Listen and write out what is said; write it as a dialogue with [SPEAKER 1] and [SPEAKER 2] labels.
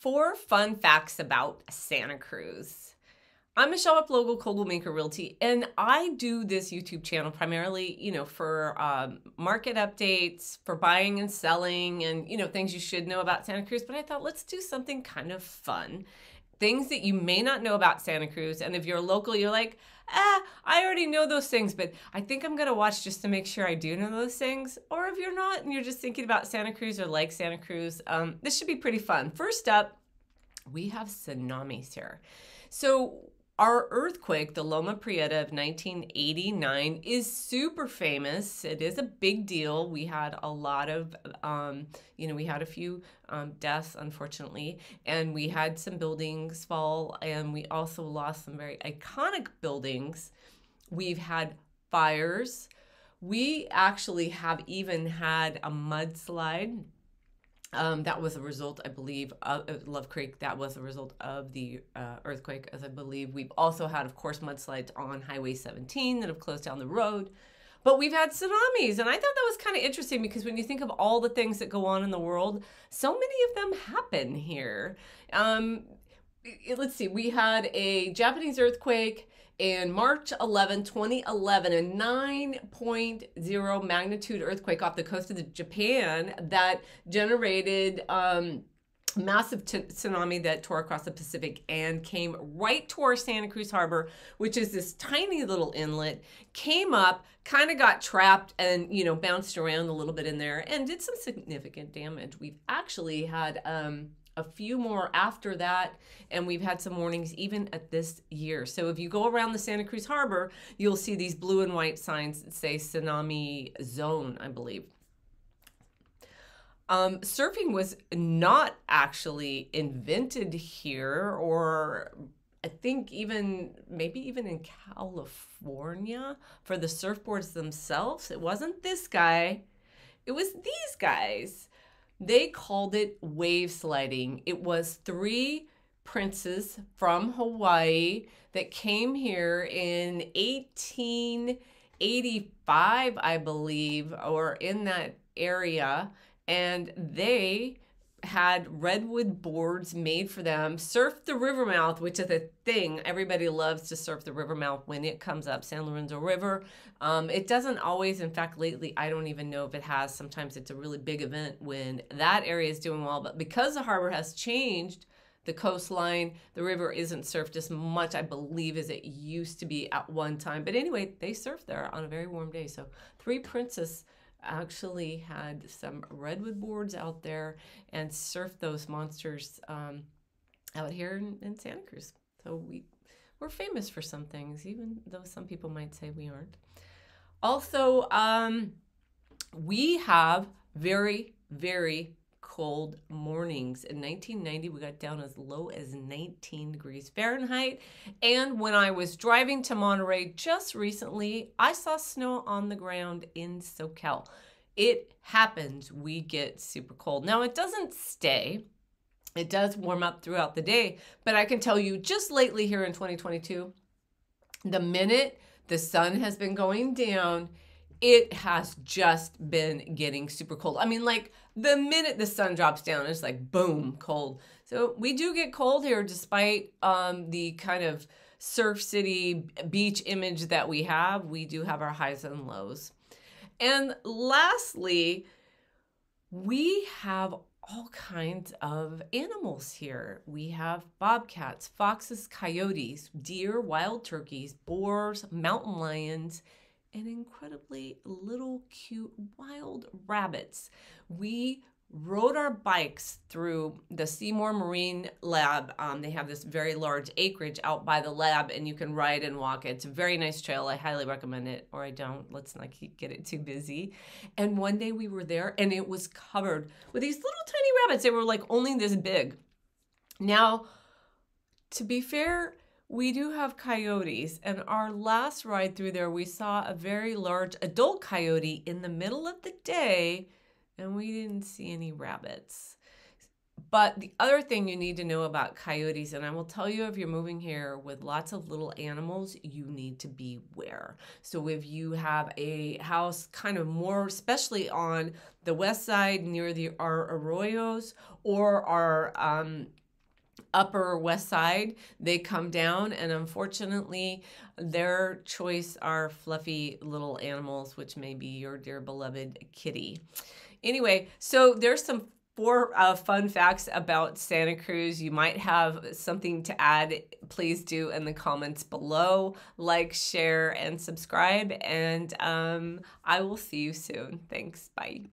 [SPEAKER 1] 4 fun facts about Santa Cruz. I'm Michele Replogle, Coldwell Maker Realty, and I do this YouTube channel primarily, for market updates, for buying and selling, and, things you should know about Santa Cruz. But I thought, let's do something kind of fun. Things that you may not know about Santa Cruz. And if you're local, you're like, I already know those things, but I think I'm going to watch just to make sure I do know those things. Or if you're not and you're just thinking about Santa Cruz or like Santa Cruz, this should be pretty fun. First up, we have tsunamis here. So our earthquake, the Loma Prieta of 1989, is super famous. It is a big deal. We had a lot of, we had a few deaths, unfortunately, and we had some buildings fall, and we also lost some very iconic buildings. We've had fires. We actually have even had a mudslide. That was a result, I believe, of Love Creek. That was a result of the earthquake, as I believe. We've also had, of course, mudslides on Highway 17 that have closed down the road. But we've had tsunamis, and I thought that was kind of interesting because when you think of all the things that go on in the world, so many of them happen here. Let's see, we had a Japanese earthquake in March 11, 2011, a 9.0 magnitude earthquake off the coast of Japan that generated massive tsunami that tore across the Pacific and came right to our Santa Cruz Harbor, which is this tiny little inlet, came up, kind of got trapped and, bounced around a little bit in there and did some significant damage. We've actually had a few more after that, and we've had some warnings even at this year. So if you go around the Santa Cruz Harbor, you'll see these blue and white signs that say tsunami zone, I believe. Surfing was not actually invented here, or I think maybe even in California for the surfboards themselves. It wasn't this guy, it was these guys. They called it wave sliding. It was 3 princes from Hawaii that came here in 1885, I believe, or in that area. And they had redwood boards made for them, surfed the river mouth, which is a thing. Everybody loves to surf the river mouth when it comes up, San Lorenzo River. It doesn't always, in fact, lately, I don't even know if it has. Sometimes it's a really big event when that area is doing well. But because the harbor has changed, the coastline, the river isn't surfed as much, I believe, as it used to be at one time. But anyway, they surfed there on a very warm day. So 3 princes actually had some redwood boards out there and surfed those monsters out here in Santa Cruz. So we're famous for some things, even though some people might say we aren't. Also, we have very, very cold mornings. In 1990, we got down as low as 19 degrees Fahrenheit. And when I was driving to Monterey just recently, I saw snow on the ground in SoCal. It happens. We get super cold. Now, it doesn't stay. It does warm up throughout the day. But I can tell you just lately here in 2022, the minute the sun has been going down, it has just been getting super cold. I mean, like the minute the sun drops down, it's like boom, cold. So we do get cold here despite the kind of surf city beach image that we have. We do have our highs and lows. And lastly, we have all kinds of animals here. We have bobcats, foxes, coyotes, deer, wild turkeys, boars, mountain lions, and incredibly little cute wild rabbits. We rode our bikes through the Seymour Marine Lab. They have this very large acreage out by the lab, and you can ride and walk. It's a very nice trail. I highly recommend it, or I don't. Let's not get it too busy. And one day we were there, and it was covered with these little tiny rabbits. They were like only this big. Now, to be fair, we do have coyotes, and our last ride through there, we saw a very large adult coyote in the middle of the day, and we didn't see any rabbits. But the other thing you need to know about coyotes, and I will tell you if you're moving here with lots of little animals, you need to beware. So if you have a house kind of more, especially on the west side near our arroyos or our Upper West Side, they come down, and unfortunately their choice are fluffy little animals, which may be your dear beloved kitty. Anyway, so there's some four fun facts about Santa Cruz. You might have something to add. Please do in the comments below. Like, share, and subscribe, and I will see you soon. Thanks. Bye.